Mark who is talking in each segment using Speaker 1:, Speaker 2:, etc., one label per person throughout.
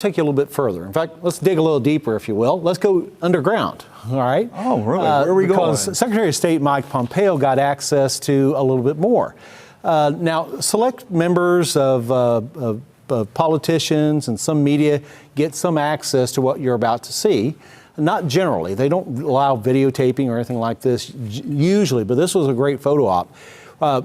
Speaker 1: Take you a little bit further. In fact, let's dig a little deeper, if you will. Let's go underground, all right?
Speaker 2: Oh, really? Where are we going?
Speaker 1: Because Secretary of State Mike Pompeo got access to a little bit more. Now, select members of politicians and some media get some access to what you're about to see. Not generally. They don't allow videotaping or anything like this usually, but this was a great photo op.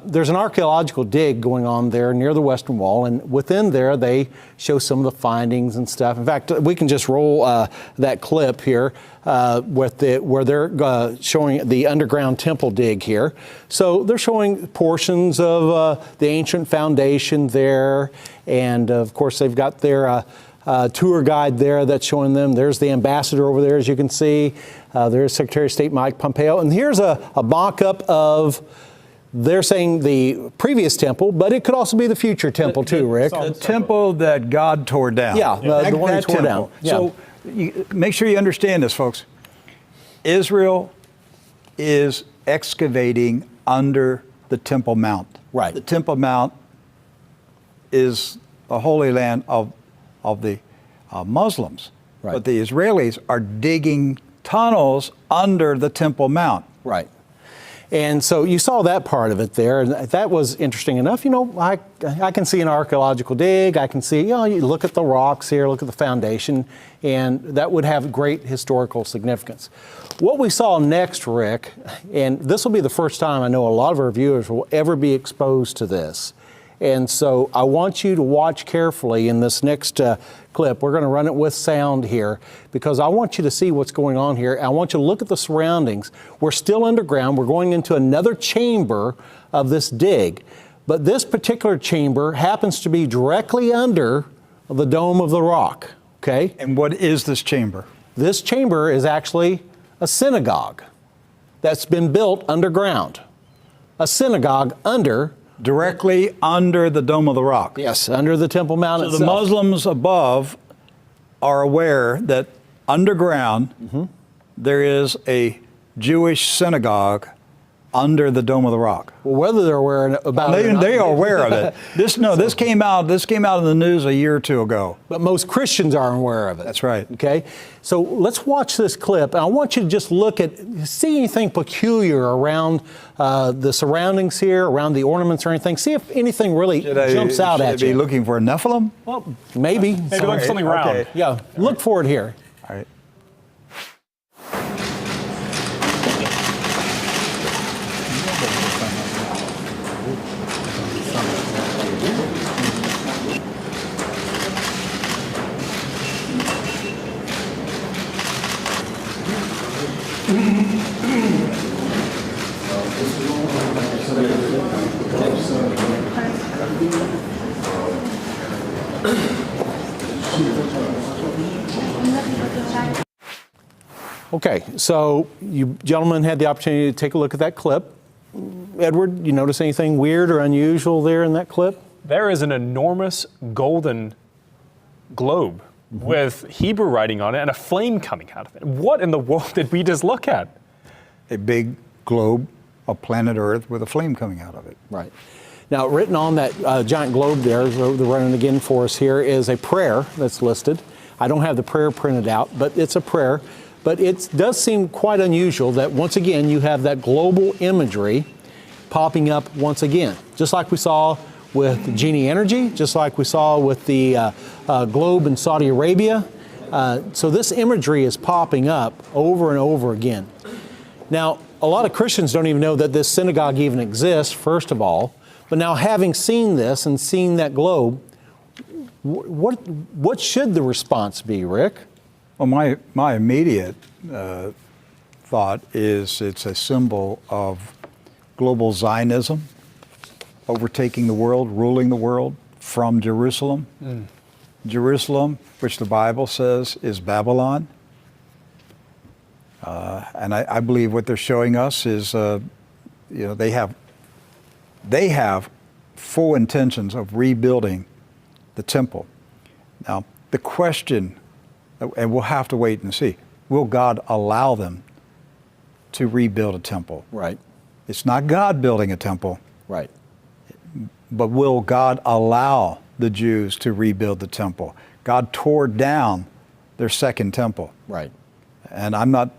Speaker 1: There's an archaeological dig going on there near the Western Wall, and within there they show some of the findings and stuff. In fact, we can just roll that clip here where they're showing the underground temple dig here. So they're showing portions of the ancient foundation there, and of course they've got their tour guide there that's showing them. There's the ambassador over there, as you can see. There's Secretary of State Mike Pompeo, and here's a mock-up of, they're saying, the previous temple, but it could also be the future temple too, Rick.
Speaker 2: The temple that God tore down.
Speaker 1: Yeah, the one he tore down. Yeah.
Speaker 2: So make sure you understand this, folks. Israel is excavating under the Temple Mount.
Speaker 1: Right.
Speaker 2: The Temple Mount is a holy land of the Muslims.
Speaker 1: Right.
Speaker 2: But the Israelis are digging tunnels under the Temple Mount.
Speaker 1: Right. And so you saw that part of it there, and that was interesting enough. You know, I can see an archaeological dig. I can see, you know, you look at the rocks here, look at the foundation, and that would have great historical significance. What we saw next, Rick, and this will be the first time I know a lot of our viewers will ever be exposed to this. And so I want you to watch carefully in this next clip. We're going to run it with sound here because I want you to see what's going on here. I want you to look at the surroundings. We're still underground. We're going into another chamber of this dig. But this particular chamber happens to be directly under the Dome of the Rock. Okay?
Speaker 2: And what is this chamber?
Speaker 1: This chamber is actually a synagogue that's been built underground. A synagogue
Speaker 2: directly under the Dome of the Rock.
Speaker 1: Yes, under the Temple Mount itself.
Speaker 2: So the Muslims above are aware that underground there is a Jewish synagogue under the Dome of the Rock.
Speaker 1: Well, whether they're aware about it or not,
Speaker 2: they are aware of it. This came out in the news a year or two ago.
Speaker 1: But most Christians aren't aware of it.
Speaker 2: That's right.
Speaker 1: Okay, so let's watch this clip, and I want you to just look at, see anything peculiar around the surroundings here, around the ornaments or anything. See if anything really jumps out at you.
Speaker 2: Should I be looking for a Nephilim?
Speaker 1: Well, maybe.
Speaker 3: Maybe like something round.
Speaker 2: Okay.
Speaker 1: Yeah, look for it here.
Speaker 2: All right.
Speaker 1: Okay, so you gentlemen had the opportunity to take a look at that clip. Edward, you notice anything weird or unusual there in that clip?
Speaker 3: There is an enormous golden globe with Hebrew writing on it and a flame coming out of it. What in the world did we just look at?
Speaker 2: A big globe of planet Earth with a flame coming out of it.
Speaker 1: Right. Now, written on that giant globe there, they're running again for us here, is a prayer that's listed. I don't have the prayer printed out, but it's a prayer. But it does seem quite unusual that once again you have that global imagery popping up once again, just like we saw with Genie Energy, just like we saw with the globe in Saudi Arabia. So this imagery is popping up over and over again. Now, a lot of Christians don't even know that this synagogue even exists, first of all. But now, having seen this and seen that globe, what should the response be, Rick?
Speaker 2: Well, my immediate thought is it's a symbol of global Zionism, overtaking the world, ruling the world from Jerusalem. Jerusalem, which the Bible says is Babylon. And I believe what they're showing us is, they have full intentions of rebuilding the temple. Now, the question, and we'll have to wait and see, will God allow them to rebuild a temple?
Speaker 1: Right.
Speaker 2: It's not God building a temple.
Speaker 1: Right.
Speaker 2: But will God allow the Jews to rebuild the temple? God tore down their second temple.
Speaker 1: Right.
Speaker 2: And I'm not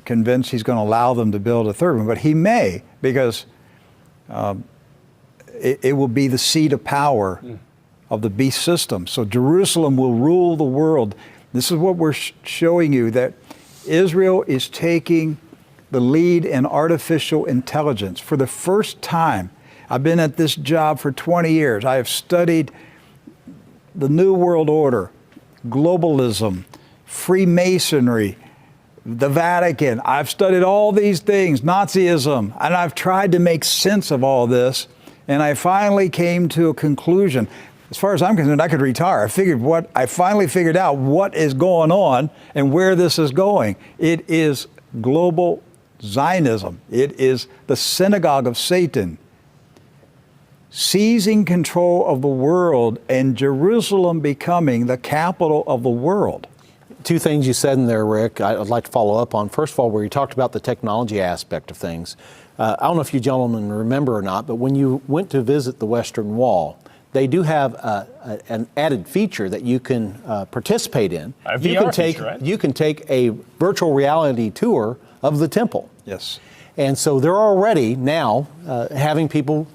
Speaker 2: convinced he's going to allow them to build a third one, but he may, because it will be the seat of power of the beast system. So Jerusalem will rule the world. This is what we're showing you, that Israel is taking the lead in artificial intelligence. For the first time, I've been at this job for 20 years. I have studied the New World Order, globalism, Freemasonry, the Vatican. I've studied all these things, Nazism, and I've tried to make sense of all this. And I finally came to a conclusion. As far as I'm concerned, I could retire. I finally figured out what is going on and where this is going. It is global Zionism. It is the synagogue of Satan, seizing control of the world and Jerusalem becoming the capital of the world.
Speaker 1: Two things you said in there, Rick, I'd like to follow up on. First of all, where you talked about the technology aspect of things. I don't know if you gentlemen remember or not, but when you went to visit the Western Wall, they do have an added feature that you can participate in. You can take a virtual reality tour of the temple.
Speaker 2: Yes.
Speaker 1: And so they're already now having people,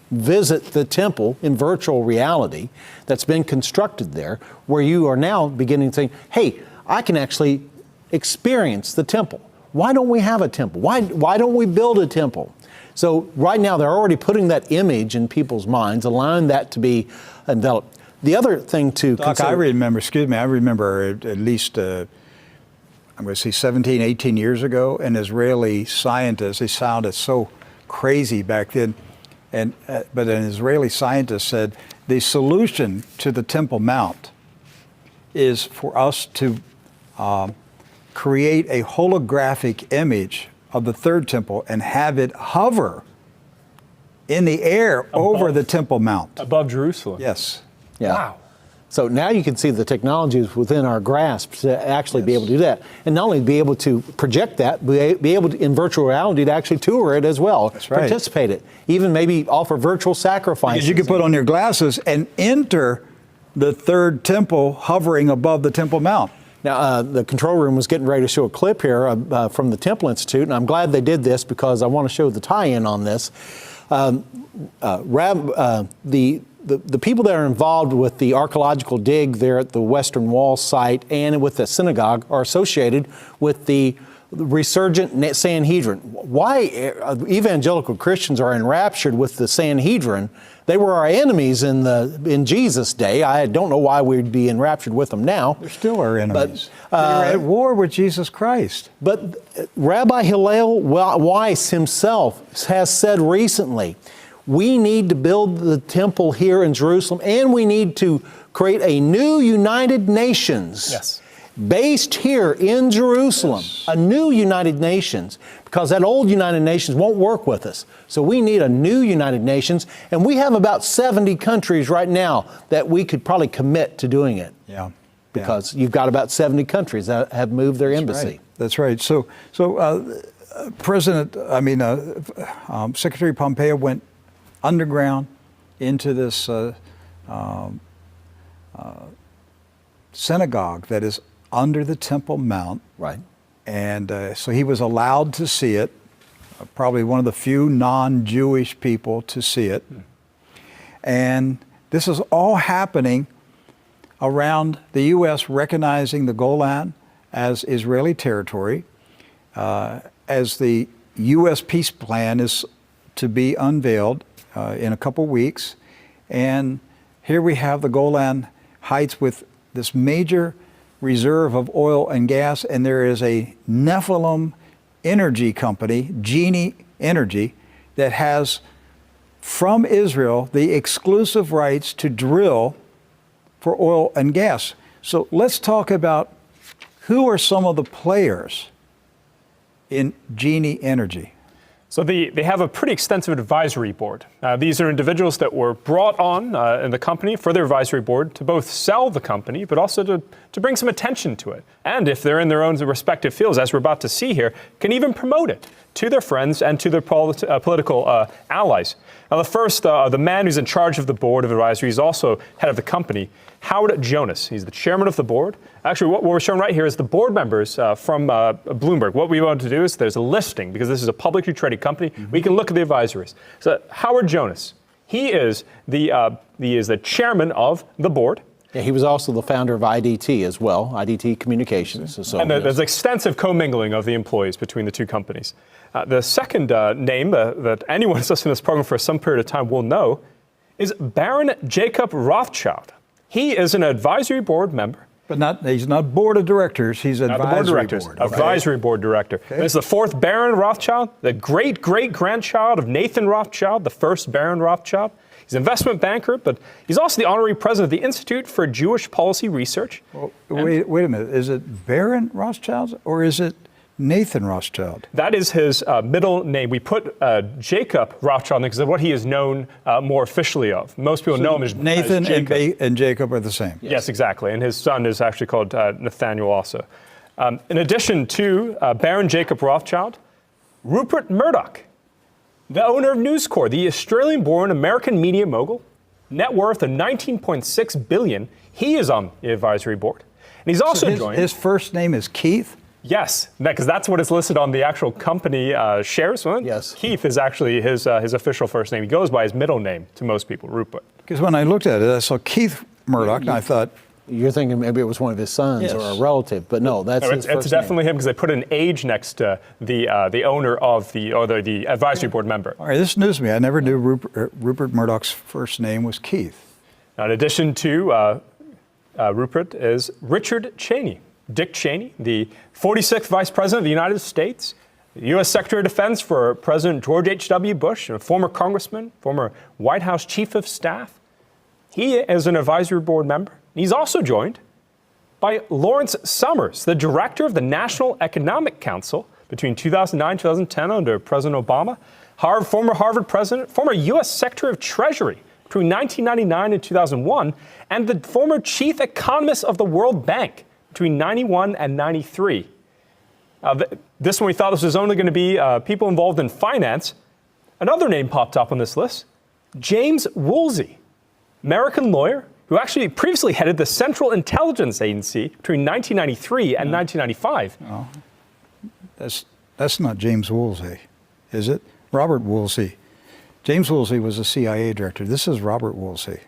Speaker 1: visit the temple in virtual reality that's been constructed there, where you are now beginning to think, hey, I can actually experience the temple. Why don't we have a temple? Why don't we build a temple? So right now they're already putting that image in people's minds, allowing that to be developed. The other thing to consider,
Speaker 2: I remember at least, I'm going to say 17, 18 years ago, an Israeli scientist, they sounded so crazy back then, but an Israeli scientist said the solution to the Temple Mount is for us to create a holographic image of the third temple and have it hover in the air over the Temple Mount.
Speaker 3: Above Jerusalem.
Speaker 2: Yes.
Speaker 1: Yeah.
Speaker 3: Wow.
Speaker 1: So now you can see the technology is within our grasp to actually be able to do that. And not only be able to project that, be able to, in virtual reality, to actually tour it as well.
Speaker 2: That's right.
Speaker 1: Participate it. Even maybe offer virtual sacrifices.
Speaker 2: Because you can put on your glasses and enter the third temple hovering above the Temple Mount.
Speaker 1: Now, the control room was getting ready to show a clip here from the Temple Institute, and I'm glad they did this because I want to show the tie-in on this. The people that are involved with the archaeological dig there at the Western Wall site and with the synagogue are associated with the resurgent Sanhedrin. Why evangelical Christians are enraptured with the Sanhedrin? They were our enemies in Jesus' day. I don't know why we'd be enraptured with them now.
Speaker 2: They're still our enemies. They're at war with Jesus Christ.
Speaker 1: But Rabbi Hillel Weiss himself has said recently, we need to build the temple here in Jerusalem, and we need to create a new United Nations.
Speaker 3: Yes.
Speaker 1: Based here in Jerusalem, a new United Nations, because that old United Nations won't work with us. So we need a new United Nations, and we have about 70 countries right now that we could probably commit to doing it.
Speaker 2: Yeah.
Speaker 1: Because you've got about 70 countries that have moved their embassy.
Speaker 2: That's right. So Secretary Pompeo went underground into this synagogue that is under the Temple Mount.
Speaker 1: Right.
Speaker 2: And so he was allowed to see it, probably one of the few non-Jewish people to see it. And this is all happening around the U.S. recognizing the Golan as Israeli territory, as the U.S. peace plan is to be unveiled in a couple weeks. And here we have the Golan Heights with this major reserve of oil and gas, and there is a Nephilim energy company, Genie Energy, that has from Israel the exclusive rights to drill for oil and gas. So let's talk about who are some of the players in Genie Energy.
Speaker 3: So they have a pretty extensive advisory board. These are individuals that were brought on in the company for their advisory board to both sell the company, but also to bring some attention to it. And if they're in their own respective fields, as we're about to see here, can even promote it to their friends and to their political allies. Now, the first, the man who's in charge of the board of advisory is also head of the company. Howard Jonas. He's the chairman of the board. Actually, what we're showing right here is the board members from Bloomberg. What we want to do is there's a listing, because this is a publicly traded company. We can look at the advisories. So Howard Jonas, he is the chairman of the board.
Speaker 1: Yeah, he was also the founder of IDT as well, IDT Communications. So
Speaker 3: And there's extensive commingling of the employees between the two companies. The second name that anyone who's listening to this program for some period of time will know is Baron Jacob Rothschild. He is an advisory board member.
Speaker 2: But he's not board of directors, he's advisory
Speaker 3: The board of directors,
Speaker 2: board.
Speaker 3: advisory board director.
Speaker 2: Okay.
Speaker 3: This is the fourth Baron Rothschild, the great-great-grandchild of Nathan Rothschild, the first Baron Rothschild. He's an investment banker, but he's also the honorary president of the Institute for Jewish Policy Research.
Speaker 2: Well, wait a minute. Is it Baron Rothschild or is it Nathan Rothschild?
Speaker 3: That is his middle name. We put Jacob Rothschild because of what he is known more officially of. Most people know him as
Speaker 2: Nathan
Speaker 3: as Jacob.
Speaker 2: and Jacob are the same.
Speaker 3: Yes, exactly. And his son is actually called Nathaniel also. In addition to Baron Jacob Rothschild, Rupert Murdoch, the owner of News Corp, the Australian-born American media mogul, net worth of $19.6 billion. He is on the advisory board. And he's also joined...
Speaker 2: His first name is Keith?
Speaker 3: Yes, because that's what is listed on the actual company shares. Well,
Speaker 1: yes.
Speaker 3: Keith is actually his official first name. He goes by his middle name to most people, Rupert.
Speaker 2: Because when I looked at it, I saw Keith Murdoch, and I thought...
Speaker 1: You're thinking maybe it was one of his sons
Speaker 2: Yes.
Speaker 1: or a relative, but no, that's his first
Speaker 3: It's definitely him because they put an age next to the owner of the advisory board member.
Speaker 2: All right, this is news to me. I never knew Rupert Murdoch's first name was Keith.
Speaker 3: Now, in addition to Rupert is Richard Cheney. Dick Cheney, the 46th Vice President of the United States, the U.S. Secretary of Defense for President George H.W. Bush, a former congressman, former White House Chief of Staff. He is an advisory board member. He's also joined by Lawrence Summers, the director of the National Economic Council between 2009 and 2010 under President Obama, former Harvard president, former U.S. Secretary of Treasury between 1999 and 2001, and the former chief economist of the World Bank between 91 and 93. This one, we thought this was only going to be people involved in finance. Another name popped up on this list, James Woolsey, American lawyer, who actually previously headed the Central Intelligence Agency between 1993 and 1995.
Speaker 2: Oh, that's not James Woolsey, is it? Robert Woolsey. James Woolsey was a CIA director. This is Robert Woolsey.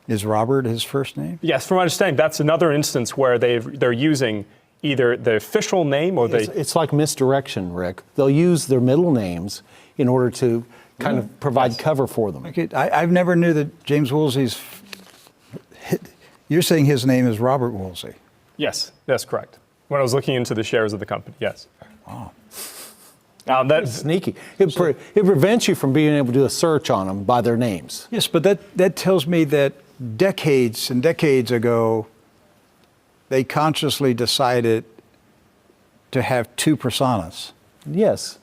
Speaker 2: Is Robert his first name?
Speaker 3: Yes, from my understanding, that's another instance where they're using either the official name or
Speaker 1: It's like misdirection, Rick. They'll use their middle names in order to kind of provide cover for them.
Speaker 2: Okay, I've never knew that James Woolsey's... You're saying his name is Robert Woolsey?
Speaker 3: Yes, that's correct. When I was looking into the shares of the company, yes.
Speaker 2: Wow.
Speaker 3: Now that's
Speaker 1: Sneaky. It prevents you from being able to do a search on them by their names.
Speaker 2: Yes, but that tells me that decades and decades ago, they consciously decided to have two personas.
Speaker 1: Yes.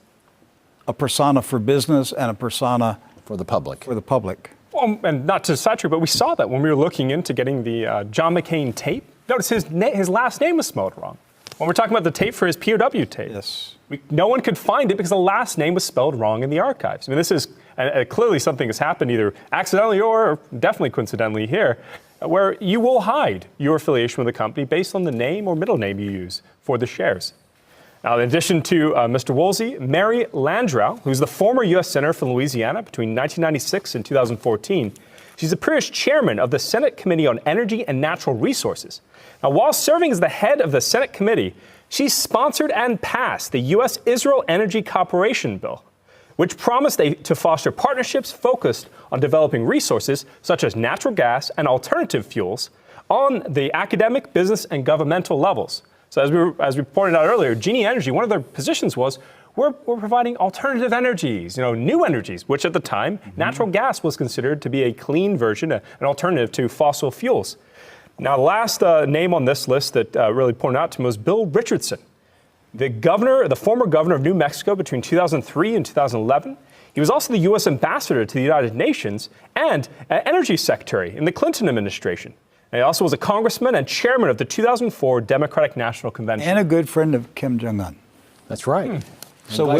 Speaker 2: A persona for business and a persona
Speaker 1: For the public.
Speaker 2: for the public.
Speaker 3: well, and not to saturate, but we saw that when we were looking into getting the John McCain tape. Notice his last name was spelled wrong. When we're talking about the tape for his POW tape,
Speaker 2: Yes.
Speaker 3: no one could find it because the last name was spelled wrong in the archives. I mean, this is clearly something has happened either accidentally or definitely coincidentally here, where you will hide your affiliation with the company based on the name or middle name you use for the shares. Now, in addition to Mr. Woolsey, Mary Landrieu, who's the former U.S. Senator from Louisiana between 1996 and 2014, she's the previous chairman of the Senate Committee on Energy and Natural Resources. Now, while serving as the head of the Senate committee, she sponsored and passed the U.S.-Israel Energy Cooperation Bill, which promised to foster partnerships focused on developing resources such as natural gas and alternative fuels on the academic, business, and governmental levels. So as we pointed out earlier, Genie Energy, one of their positions was we're providing alternative energies, new energies, which at the time, natural gas was considered to be a clean version, an alternative to fossil fuels. Now, the last name on this list that really pointed out to me was Bill Richardson, the former governor of New Mexico between 2003 and 2011. He was also the U.S. ambassador to the United Nations and energy secretary in the Clinton administration. And he also was a congressman and chairman of the 2004 Democratic National Convention.
Speaker 2: And a good friend of Kim Jong-un.
Speaker 1: That's right.
Speaker 2: So